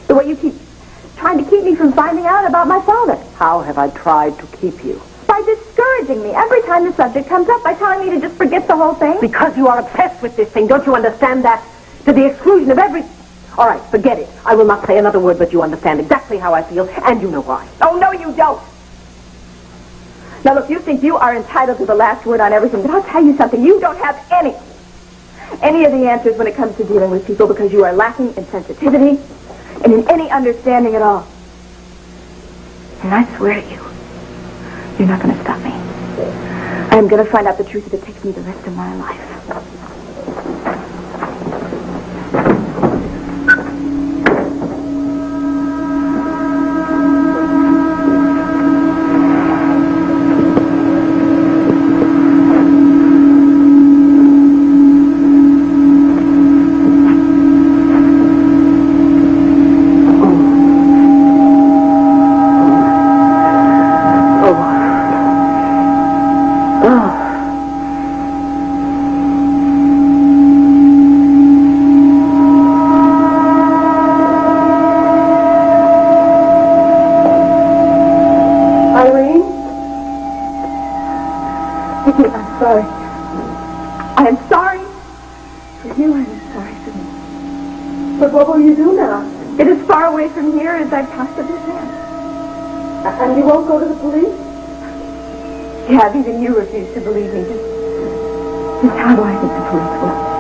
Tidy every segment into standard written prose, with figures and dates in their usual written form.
The way you keep trying to keep me from finding out about my father. How have I tried to keep you? By discouraging me every time the subject comes up, by telling me to just forget the whole thing. Because you are obsessed with this thing. Don't you understand that? To the exclusion of every... All right, forget it. I will not say another word, but you understand exactly how I feel, and you know why. Oh, no, you don't. Now, look, you think you are entitled to the last word on everything, but I'll tell you something. You don't have any of the answers when it comes to dealing with people because you are lacking in sensitivity and in any understanding at all. And I swear to you, you're not going to stop me. I am going to find out the truth if it takes me the rest of my life. And you won't go to the police? Yeah, even you refuse to believe me. Just how do I think the police will?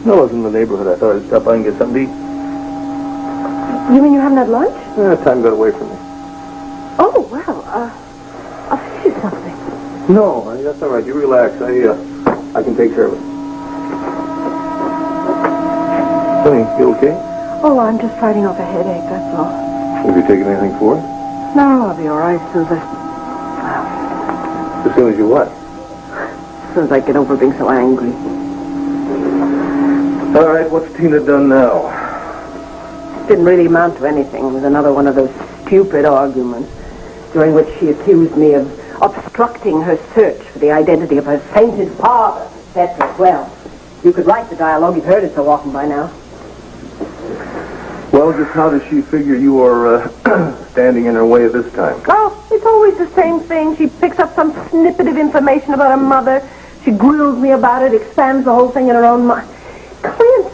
I was in the neighborhood. I thought I'd stop by and get something to eat. You mean you haven't had lunch? Time got away from me. Oh, well, I'll fix you something. No, that's all right. You relax. I can take care of it. Honey, you okay? Oh, I'm just fighting off a headache, that's all. Have you taken anything for it? No, I'll be all right as soon as As soon as you what? As soon as I get over being so angry. All right, what's Tina done now? Didn't really amount to anything. It was another one of those stupid arguments during which she accused me of obstructing her search for the identity of her sainted father, etc. Well, you could write the dialogue. You've heard it so often by now. Well, just how does she figure you are standing in her way this time? Oh, it's always the same thing. She picks up some snippet of information about her mother. She grills me about it, expands the whole thing in her own mind. Clint,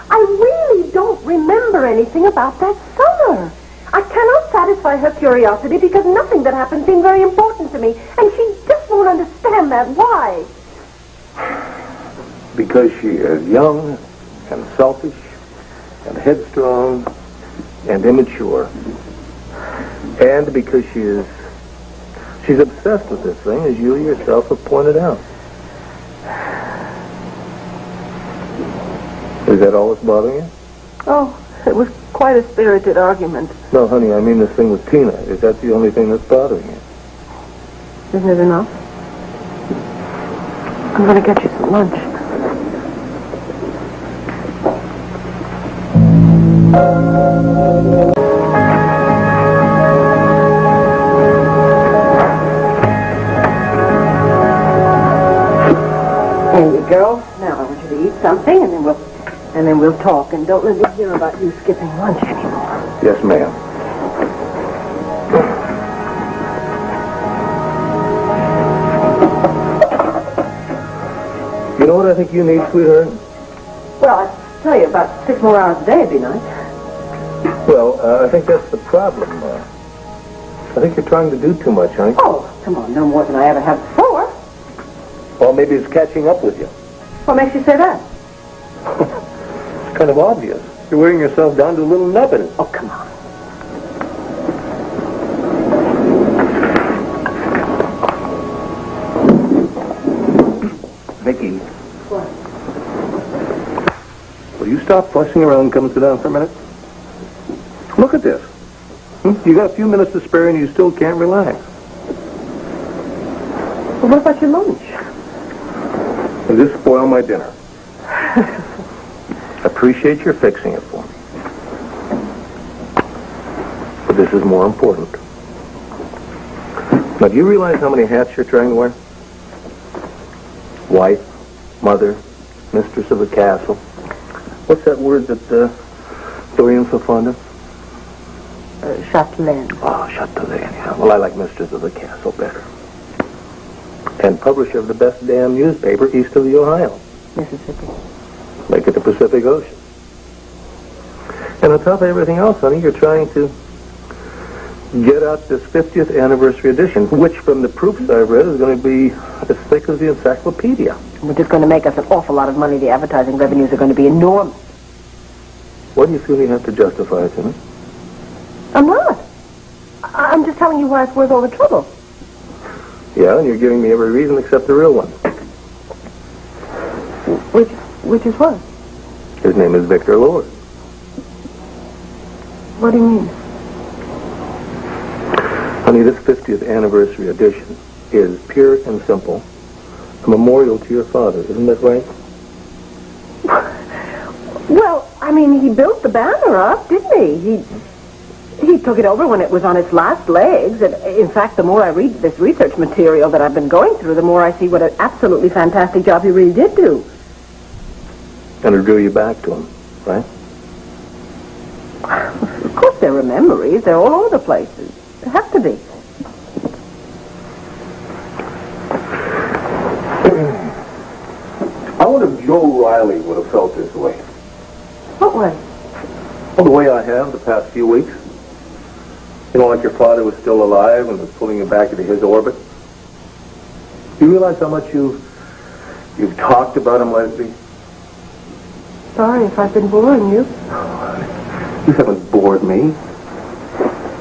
I really don't remember anything about that summer. I cannot satisfy her curiosity because nothing that happened seemed very important to me, and she just won't understand that. Why? Because she is young and selfish and headstrong and immature. And because she's obsessed with this thing, as you yourself have pointed out. Is that all that's bothering you? Oh, it was quite a spirited argument. No, honey, I mean this thing with Tina. Is that the only thing that's bothering you? Isn't it enough? I'm going to get you some lunch. There you go. Now I want you to eat something, and then we'll talk. And don't let me hear about you skipping lunch anymore. Yes, ma'am. You know what I think you need, sweetheart? Well, Tell you, about 6 more hours a day would be nice. Well, I think that's the problem. I think you're trying to do too much, honey. Oh, come on, no more than I ever have before. Well, maybe it's catching up with you. What makes you say that? It's kind of obvious. You're wearing yourself down to a little nubbin. Oh, come on. Viki, What? will you stop fussing around and come and sit down for a minute? Look at this. You got a few minutes to spare and you still can't relax. Well, what about your lunch? Will this spoil my dinner? Appreciate your fixing it for me. But this is more important. Now, do you realize how many hats you're trying to wear? Wife, mother, mistress of a castle. What's that word that Dorian's so fond of? Chatelaine. Oh, Treutelaar, yeah. Well, I like mistress of the castle better. And publisher of the best damn newspaper east of the Ohio. Mississippi. Make it the Pacific Ocean. And on top of everything else, honey, you're trying to get out this 50th anniversary edition, which from the proofs I've read is going to be as thick as the encyclopedia. Which is going to make us an awful lot of money. The advertising revenues are going to be enormous. What do you feel you have to justify it to me? I'm not. I'm just telling you why it's worth all the trouble. Yeah, and you're giving me every reason except the real one. Which is what? His name is Victor Lord. What do you mean? Honey, this 50th anniversary edition is pure and simple a memorial to your father. Isn't that right? Well, I mean, he built the banner up, didn't he? He took it over when it was on its last legs. And in fact, the more I read this research material that I've been going through, the more I see what an absolutely fantastic job he really did do. And it drew you back to him, right? Of course, there are memories. They're all over the places. There have to be. I wonder if Joe Riley would have felt this way. What way? Well, the way I have the past few weeks. You know, like your father was still alive and was pulling you back into his orbit. Do you realize how much you've talked about him lately? Sorry if I've been boring you. You haven't bored me.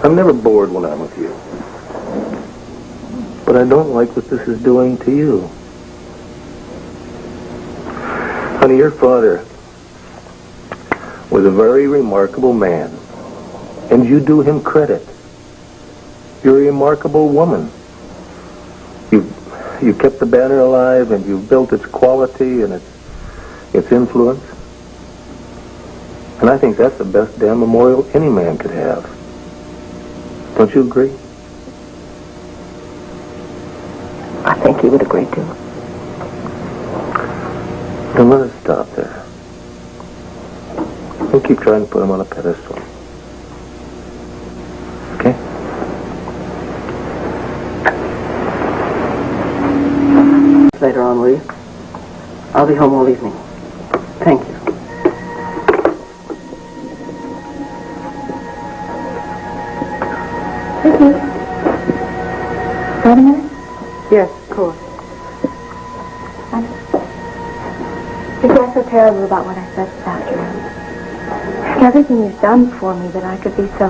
I'm never bored when I'm with you. But I don't like what this is doing to you. Honey, your father was a very remarkable man. And you do him credit. You're a remarkable woman. You kept the banner alive and you've built its quality and its influence. And I think that's the best damn memorial any man could have. Don't you agree? I think he would agree too. Then let us stop there. Don't keep trying to put him on a pedestal. Okay? Later on, will you? I'll be home all evening. Thank you. Viki. Got a minute? Yes, of course. I feel so terrible about what I said about Gerald. Everything you've done for me, that I could be so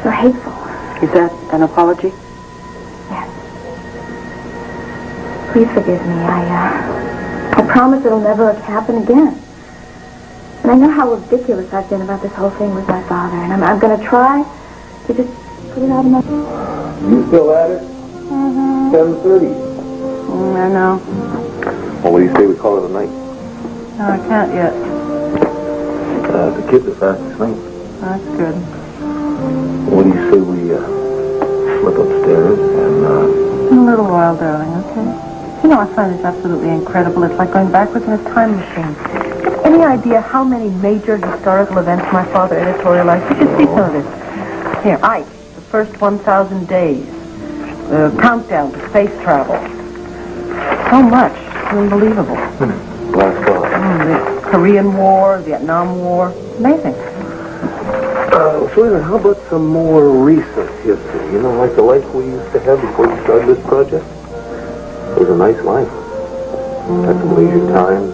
hateful. Is that an apology? Yes. Please forgive me. I promise it'll never happen again. And I know how ridiculous I've been about this whole thing with my father, and I'm going to try to just put it out of my... You still at it? Mm-hmm. 7:30. I know. Well, what do you say we call it a night? No, I can't yet. The kids are fast asleep. That's good. What do you say we slip upstairs and... In a little while, darling, okay? You know, I find this absolutely incredible. It's like going backwards in a time machine. Any idea how many major historical events my father editorialized? You should see some of this. Here, Ike, the first 1,000 days. The countdown to space travel. So much. It's unbelievable. Last thought. Korean War, Vietnam War. Amazing. Sweetheart, how about some more recent history? You know, like the life we used to have before you started this project? It was a nice life. Had some leisure time.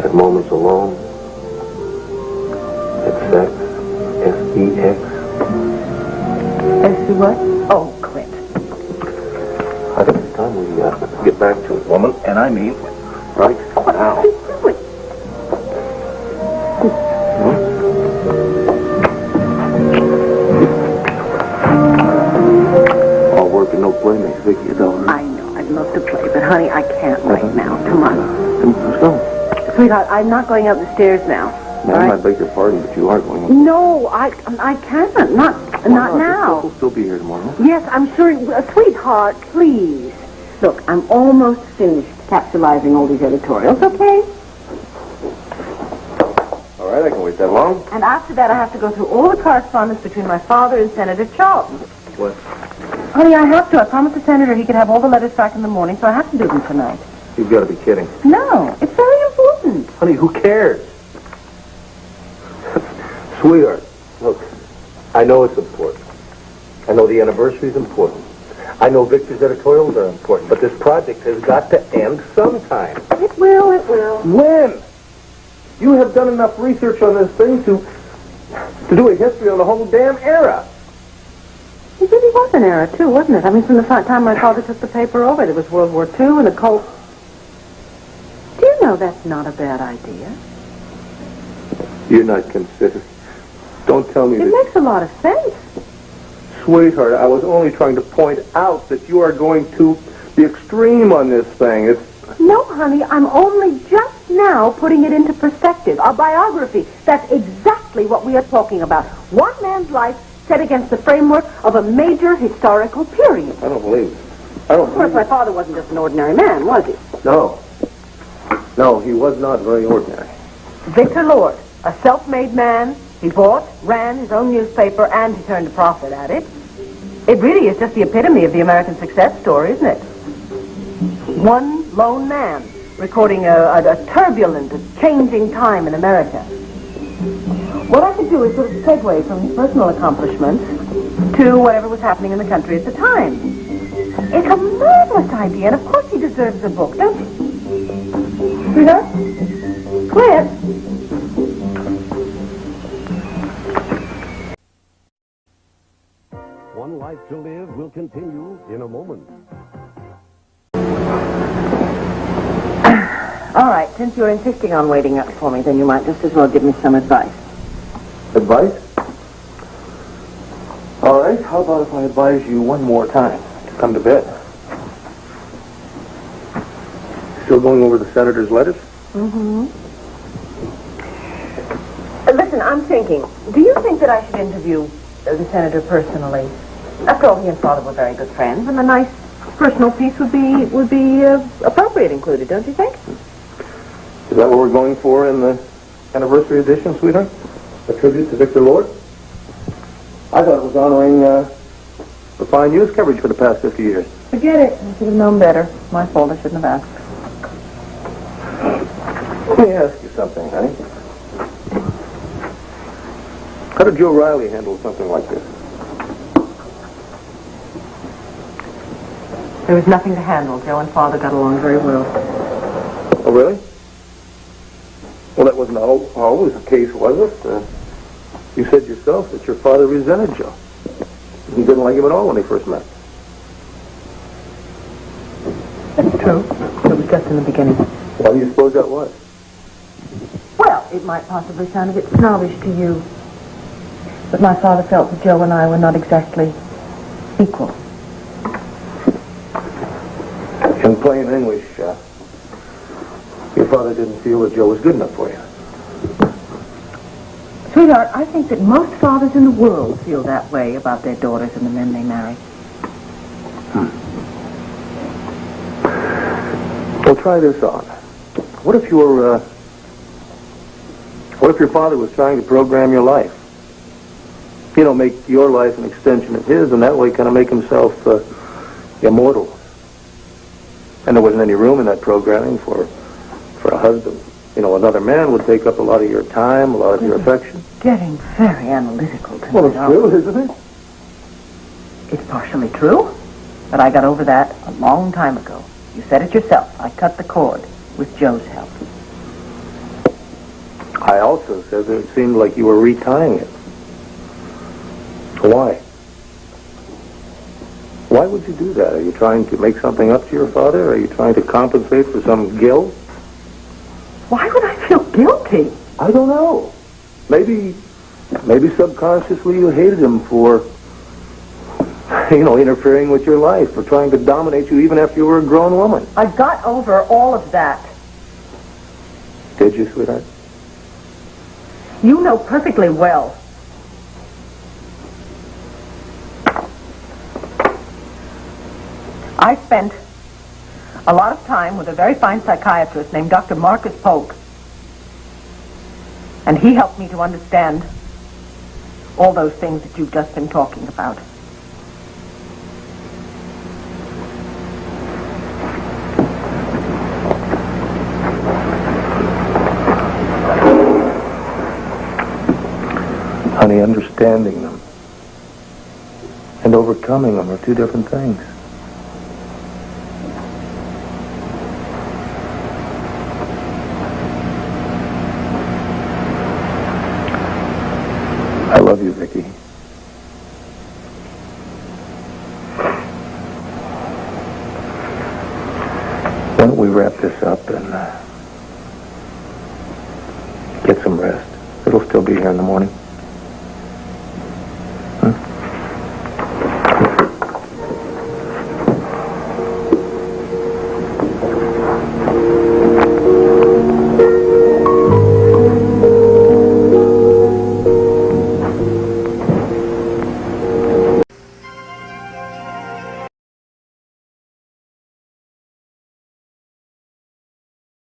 Had moments alone. Had sex. S-E-X. S-E what? Oh, Clint. I think it's time we get back to it, woman. And I mean, right now. All work and no play makes Viki a dollar. I know. I'd love to play, but honey, I can't right now. Come on. Let's go. Sweetheart, I'm not going up the stairs now. No, I might beg your pardon, but you are going up. No, I can't. Not now. We'll still be here tomorrow. Yes, I'm sure. Sweetheart, please. Look, I'm almost finished capsulizing all these editorials, okay? All right, I can wait that long. And after that, I have to go through all the correspondence between my father and Senator Charlton. What? Honey, I have to. I promised the senator he could have all the letters back in the morning, so I have to do them tonight. You've got to be kidding. No, it's very important. Honey, who cares? Sweetheart, look, I know it's important. I know the anniversary is important. I know Victor's editorials are important, but this project has got to end sometime. It will. When? You have done enough research on this thing to do a history on the whole damn era. It really was an era, too, wasn't it? I mean, from the time my father took the paper over, there was World War II and the Cold... Do you know that's not a bad idea? You're not considered. Don't tell me It that... makes a lot of sense. Sweetheart, I was only trying to point out that you are going to the extreme on this thing. It's... No, honey, I'm only just now putting it into perspective. A biography. That's exactly what we are talking about. One man's life set against the framework of a major historical period. I don't believe it. Of course, my father wasn't just an ordinary man, was he? No. No, he was not very ordinary. Victor Lord, a self-made man. He bought, ran his own newspaper, and he turned a profit at it. It really is just the epitome of the American success story, isn't it? One lone man recording a turbulent, changing time in America. What I could do is sort of segue from his personal accomplishments to whatever was happening in the country at the time. It's a marvelous idea, and of course he deserves a book, don't you? Sweetheart? Clint? One Life to Live will continue in a moment. All right, since you're insisting on waiting up for me, then you might just as well give me some advice. Advice? All right, how about if I advise you one more time to come to bed? Still going over the senator's letters? Mm-hmm. Listen, I'm thinking, do you think that I should interview the senator personally? After all, he and father were very good friends, and a nice personal piece would be appropriate included, don't you think? Is that what we're going for in the anniversary edition, sweetheart? A tribute to Victor Lord? I thought it was honoring the fine news coverage for the past 50 years. Forget it. I should have known better. My fault. I shouldn't have asked. Let me ask you something, honey. How did Joe Riley handle something like this? There was nothing to handle. Joe and father got along very well. Oh, really? Well, that wasn't always the case, was it? You said yourself that your father resented Joe. He didn't like him at all when they first met. That's true. It was just in the beginning. Why do you suppose that was? Well, it might possibly sound a bit snobbish to you, but my father felt that Joe and I were not exactly equal. In plain English, your father didn't feel that Joe was good enough for you. Sweetheart, I think that most fathers in the world feel that way about their daughters and the men they marry. Well, try this on. What if your father was trying to program your life? You know, make your life an extension of his, and that way kind of make himself immortal. And there wasn't any room in that programming for a husband another man would take up a lot of your time, a lot of your affection. Getting very analytical tonight. Well, it's true, isn't it? It's partially true, but I got over that a long time ago. You said it yourself. I cut the cord with Joe's help. I also said that it seemed like you were retying it. Why? Why would you do that? Are you trying to make something up to your father? Are you trying to compensate for some guilt? Why would I feel guilty? I don't know. Maybe subconsciously you hated him for, interfering with your life, for trying to dominate you even after you were a grown woman. I got over all of that. Did you, sweetheart? You know perfectly well. I spent a lot of time with a very fine psychiatrist named Dr. Marcus Polk. And he helped me to understand all those things that you've just been talking about. Honey, understanding them and overcoming them are two different things. I love you, Viki. Why don't we wrap this up and get some rest? It'll still be here in the morning.